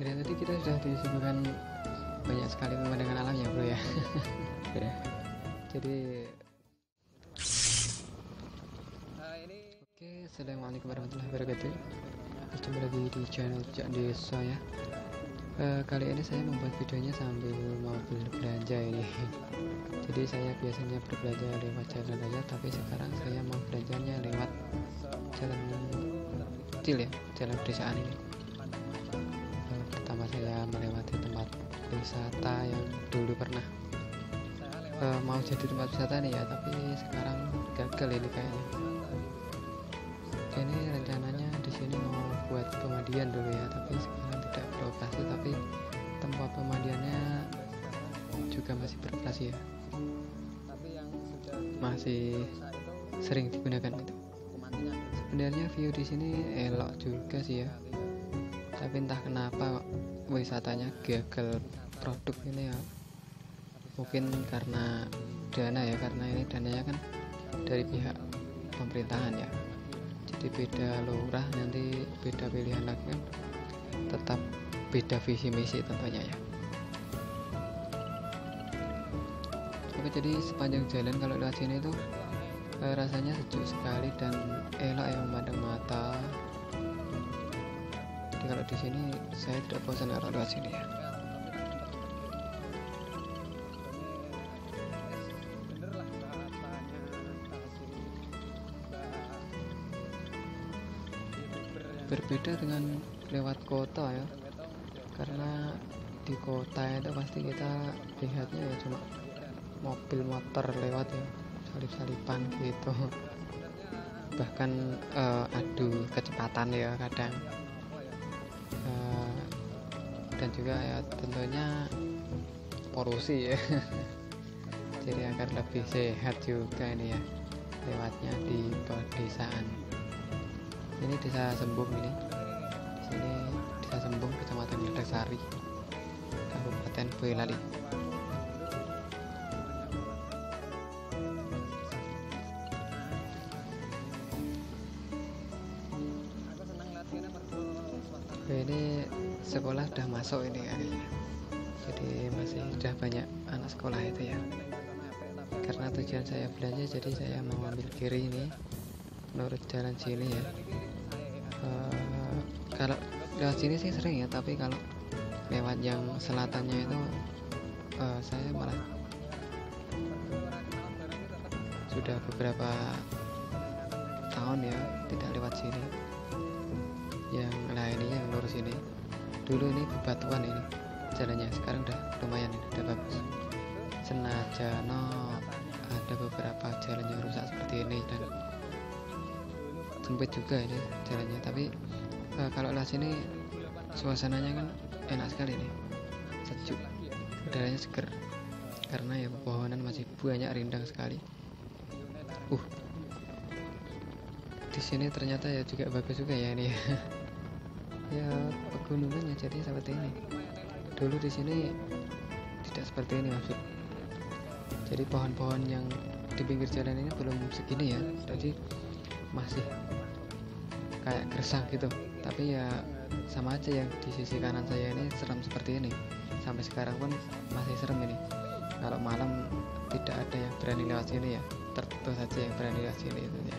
Dari tadi kita sudah disuguhkan banyak sekali pemandangan alam ya bro ya. Jadi oke, assalamualaikum warahmatullahi wabarakatuh. Berjumpa lagi di channel Cak Desa ya. Kali ini saya membuat videonya sambil mau belanja ini. Jadi saya biasanya berbelanja lewat jalan raya, tapi sekarang saya mau belanjanya lewat jalan kecil ya, jalan pedesaan ini. Pertama saya melewati tempat wisata yang dulu pernah mau jadi tempat wisata nih ya, tapi sekarang gagal ini kayaknya. Ini rencananya di sini mau buat pemandian dulu ya, tapi sekarang tidak beroperasi, tapi tempat pemandiannya juga masih beroperasi ya, masih sering digunakan itu. Sebenarnya view di sini elok juga sih ya, tapi entah kenapa wisatanya gagal produk ini ya. Mungkin karena dana ya, karena ini dananya kan dari pihak pemerintahan ya, jadi beda lurah, nanti beda pilihan lagi kan, tetap beda visi misi tentunya ya. Oke, jadi sepanjang jalan kalau lewat sini tuh rasanya sejuk sekali dan elok ya, memandang mata. Jadi kalau di sini saya tidak bosan kalau lewat sini ya. Berbeda dengan lewat kota ya, karena di kota itu pasti kita lihatnya ya cuma mobil motor lewat ya, salip-salipan gitu, bahkan adu kecepatan ya kadang, dan juga ya tentunya polusi ya. Jadi agar lebih sehat juga ini ya, lewatnya di pedesaan. Ini desa Sembung ini. Di sini desa Sembung, kecamatan Gledek, Kabupaten Boyolali. Ini sekolah sudah masuk ini kayaknya. Jadi masih sudah banyak anak sekolah itu ya. Karena tujuan saya belanja, jadi saya mau ambil kiri ini menurut jalan sini ya. Kalau lewat sini sih sering ya, tapi kalau lewat yang selatannya itu saya malah sudah beberapa tahun ya tidak lewat sini. Yang lain ini yang lurus ini, dulu ini bebatuan ini jalannya, sekarang udah lumayan ini, udah bagus. Senajan ada beberapa jalannya rusak seperti ini dan sempit juga ini jalannya, tapi kalau lewat sini suasananya kan enak sekali nih, sejuk, udaranya seger karena ya pepohonan masih banyak, rindang sekali. Di sini ternyata ya juga bagus juga ya ini ya. Ya pegunungannya jadi seperti ini. Dulu di sini tidak seperti ini maksud. Jadi pohon-pohon yang di pinggir jalan ini belum segini ya, jadi masih kayak gersang gitu. Tapi ya sama aja, yang di sisi kanan saya ini serem seperti ini. Sampai sekarang pun masih serem ini. Kalau malam tidak ada yang berani lewat sini ya, tertentu saja yang berani lewat sini itu ya.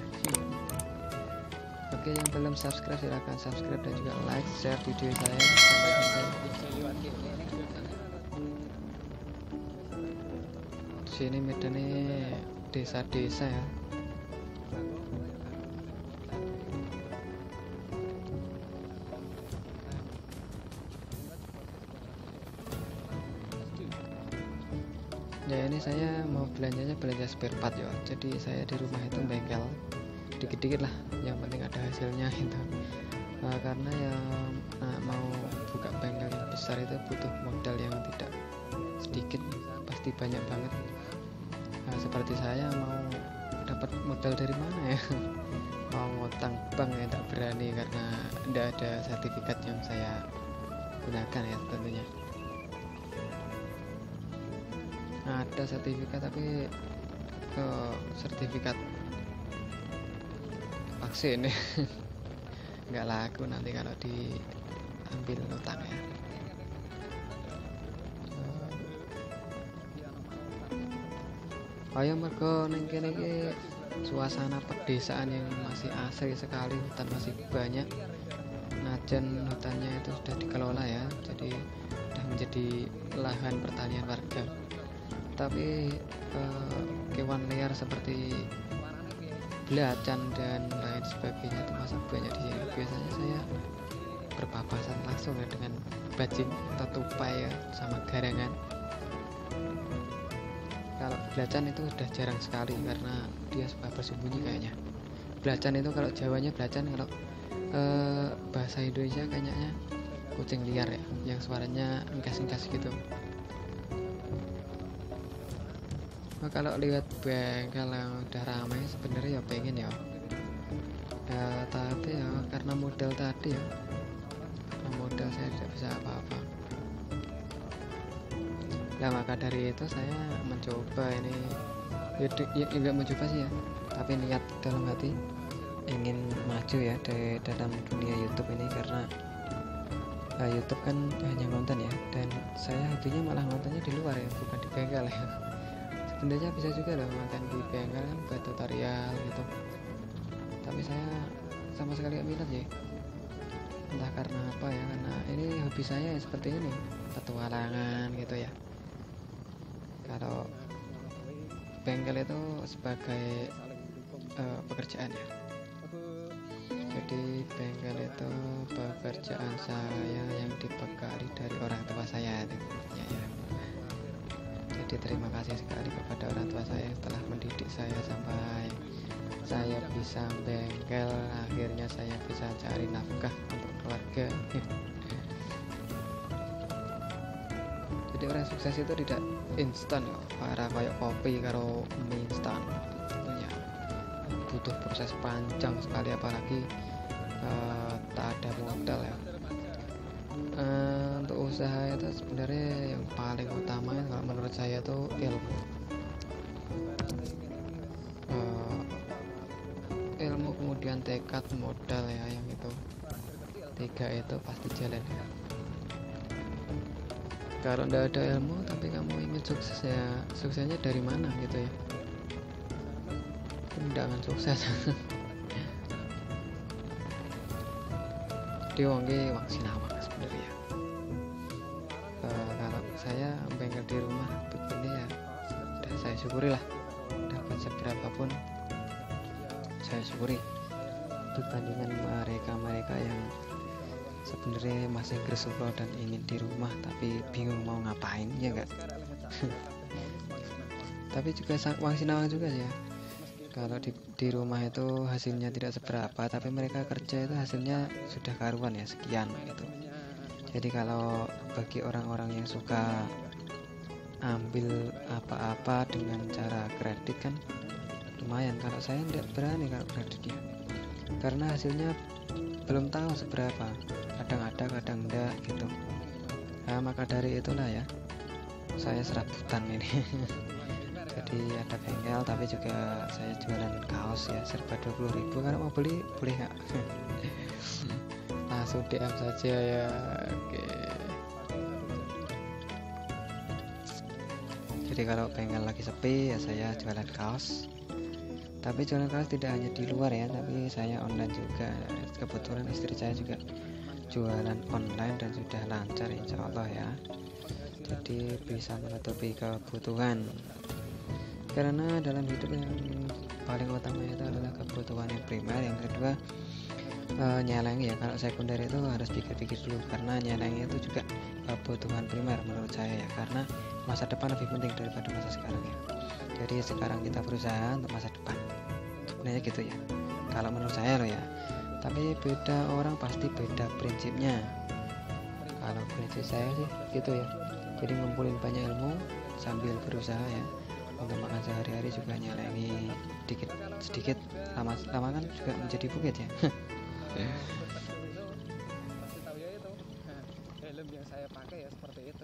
Oke, yang belum subscribe silahkan subscribe dan juga like, share video saya sampai selesai. Sini medannya desa-desa ya. Ya ini saya mau belanja spare part ya. Jadi saya di rumah itu bengkel dikit-dikit lah, yang penting ada hasilnya gitu. Karena yang mau buka bengkel yang besar itu butuh modal yang tidak sedikit, pasti banyak banget. Seperti saya mau dapat modal dari mana ya? Mau ngutang bank ya tak berani, karena tidak ada sertifikat yang saya gunakan ya tentunya. Ada sertifikat tapi sertifikat vaksin nggak laku nanti kalau diambil utang ya. Kaya mergo ning kene iki suasana pedesaan yang masih asri sekali, hutan masih banyak. Najan hutannya itu sudah dikelola ya, jadi sudah menjadi lahan pertanian warga. Tapi kewan liar seperti belacan dan lain sebagainya itu masih banyak di sini. Biasanya saya berpapasan langsung ya dengan bajing atau tupai ya, sama garangan. Kalau belacan itu udah jarang sekali karena dia suka bersembunyi kayaknya. Belacan itu kalau Jawanya belacan, kalau bahasa Indonesia kayaknya kucing liar ya, yang suaranya engkas-engkas gitu. Nah, kalau lihat bengkel yang udah ramai sebenarnya ya pengen ya, tapi ya karena modal tadi ya, karena modal saya tidak bisa apa-apa. Nah maka dari itu saya mencoba ini ya enggak mencoba sih ya, tapi niat dalam hati ingin maju ya di dalam dunia YouTube ini, karena YouTube kan hanya nonton ya, dan saya hobinya malah nontonnya di luar ya, bukan di bengkel ya. Sebenarnya bisa juga loh nonton di bengkel kan buat tutorial gitu, tapi saya sama sekali gak minat ya, entah karena apa ya, karena ini hobi saya ya seperti ini, petualangan gitu ya. Kalau bengkel itu sebagai pekerjaan ya, jadi bengkel itu pekerjaan saya yang dibekali dari orang tua saya itu ya. Jadi terima kasih sekali kepada orang tua saya yang telah mendidik saya sampai saya bisa bengkel, akhirnya saya bisa cari nafkah untuk keluarga. Jadi orang sukses itu tidak instan ya, para kayak kopi karo mie instan tentunya butuh proses panjang sekali, apalagi tak ada modal ya. Untuk usaha itu sebenarnya yang paling utama kalau menurut saya itu ilmu. Ilmu kemudian tekad, modal ya, yang itu tiga itu pasti jalan ya. Kalau tidak ada ilmu tapi kamu ingin sukses ya, suksesnya dari mana gitu ya, tidak akan sukses. Dia wong sinawang sebenarnya. Kalau saya bengkel di rumah begini ya, udah saya syukuri lah, dapat seberapa pun saya syukuri, dibandingkan mereka yang sebenarnya masih gresuro dan ingin di rumah tapi bingung mau ngapain ya enggak. Tapi juga wang sinawang juga ya, kalau di rumah itu hasilnya tidak seberapa, tapi mereka kerja itu hasilnya sudah karuan ya, sekian gitu. Jadi kalau bagi orang-orang yang suka ambil apa-apa dengan cara kredit kan lumayan. Kalau saya tidak berani kalau kreditnya, karena hasilnya belum tahu seberapa, kadang ada kadang enggak gitu. Nah, maka dari itulah ya saya serabutan ini. Jadi ada bengkel tapi juga saya jualan kaos ya, serba 20.000. Kalau mau beli boleh nggak? Langsung DM saja ya. Oke. Jadi kalau bengkel lagi sepi ya saya jualan kaos. Tapi jualan kaos tidak hanya di luar ya, tapi saya online juga. Kebetulan istri saya juga jualan online dan sudah lancar insya Allah ya. Jadi bisa menutupi kebutuhan. Karena dalam hidup yang paling utama itu adalah kebutuhan yang primer, yang kedua nyelengi ya. Kalau sekunder itu harus pikir-pikir dulu, karena nyelengi itu juga kebutuhan primer menurut saya ya, karena masa depan lebih penting daripada masa sekarang ya. Jadi sekarang kita berusaha untuk masa depan, sebenarnya gitu ya kalau menurut saya loh ya. Tapi beda orang pasti beda prinsipnya. Kalau prinsip saya sih gitu ya, jadi ngumpulin banyak ilmu sambil berusaha ya. Untuk makan sehari-hari juga nyelengi sedikit, lama kan juga menjadi bukit ya.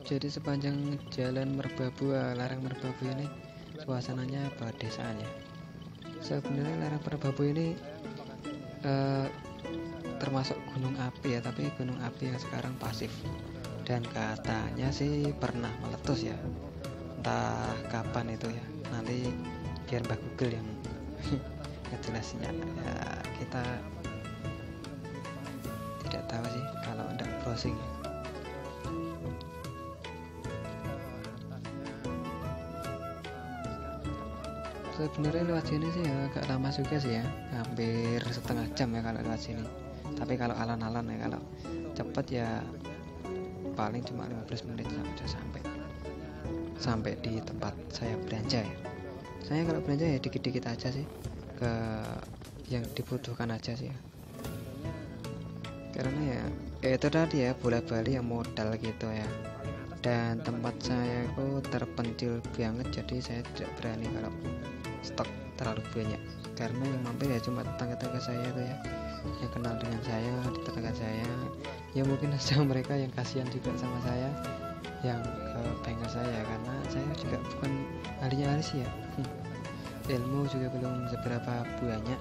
Jadi sepanjang jalan Merbabu, Larang Merbabu ini suasananya pedesaan ya. Sebenarnya Larang Merbabu ini termasuk gunung api ya, tapi gunung api yang sekarang pasif, dan katanya sih pernah meletus ya, entah kapan itu ya. nanti biar Mbak Google yang ngejelasinnya. Ya kita tidak tahu sih kalau ndak browsing. Sebenarnya lewat sini sih ya agak lama juga sih ya, hampir setengah jam ya kalau lewat sini. Tapi kalau alon-alon ya, kalau cepet ya paling cuma 15 menit sudah sampai di tempat saya belanja ya. Saya kalau belanja ya dikit-dikit aja sih, ke yang dibutuhkan aja sih ya. Karena ya itu tadi ya, bola-bali yang modal gitu ya. Dan tempat saya itu terpencil banget, jadi saya tidak berani kalau stok terlalu banyak, karena yang mampir ya cuma tetangga-tetangga saya tuh ya, yang kenal dengan saya di tetangga saya. Ya mungkin saja mereka yang kasihan juga sama saya, yang ke bengkel saya, karena saya juga bukan ahlinya ahli sih ya. Ilmu juga belum seberapa banyak,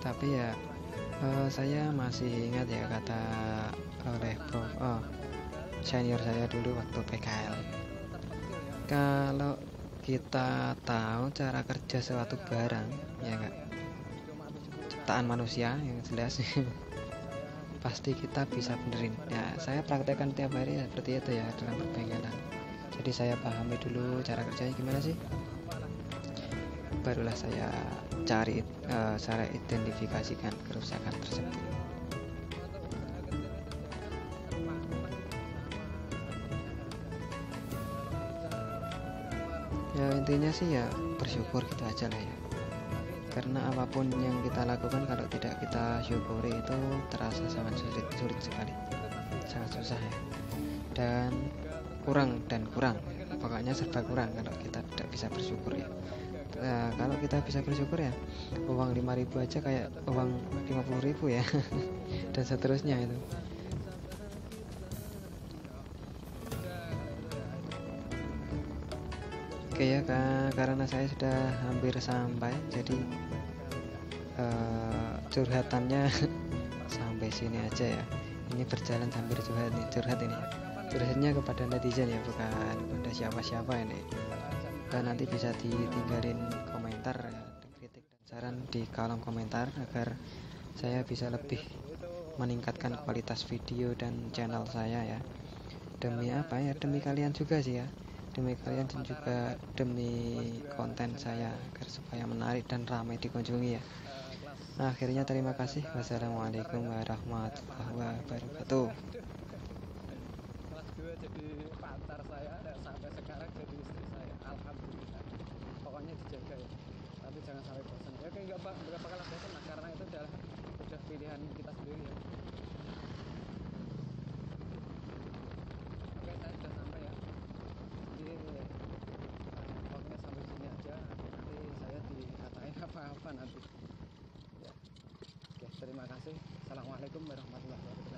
tapi ya saya masih ingat ya kata oleh senior saya dulu waktu PKL, kalau kita tahu cara kerja suatu barang ya enggak, ciptaan manusia yang jelas pasti kita bisa benerin ya. Saya praktekkan tiap hari seperti itu ya dalam perbengkelan. Jadi saya pahami dulu cara kerjanya gimana sih, barulah saya cari cara identifikasikan kerusakan tersebut. Ya intinya sih ya bersyukur gitu aja lah ya, karena apapun yang kita lakukan kalau tidak kita syukuri itu terasa sangat sulit sekali, sangat susah ya, dan kurang pokoknya serba kurang kalau kita tidak bisa bersyukur ya. Kalau kita bisa bersyukur ya, uang 5.000 aja kayak uang 50.000 ya dan seterusnya itu. Oke ya, karena saya sudah hampir sampai, jadi curhatannya sampai sini aja ya. Ini berjalan sambil curhat ini ya. Curhatnya kepada netizen ya, bukan kepada siapa-siapa ini. Dan nanti bisa ditinggalin komentar ya, kritik dan saran di kolom komentar agar saya bisa lebih meningkatkan kualitas video dan channel saya ya. Demi apa ya? Demi kalian juga sih ya. Demi kalian dan juga demi konten saya agar supaya menarik dan ramai dikunjungi ya. Nah, akhirnya terima kasih. Wassalamualaikum warahmatullahi wabarakatuh. Kelas 2 jadi pacar saya dan sampai sekarang jadi istri saya. Alhamdulillah. Pokoknya dijaga ya. Tapi jangan sampai bosan. Ya kayak enggak bakal bosan lah, karena itu udah pilihan kita sendiri ya. Oke, saya sudah sampai ya. Jadi pokoknya sampai sini aja. Nanti saya dikatain apa-apa nanti. Ya. Oke, terima kasih. Assalamualaikum warahmatullahi wabarakatuh.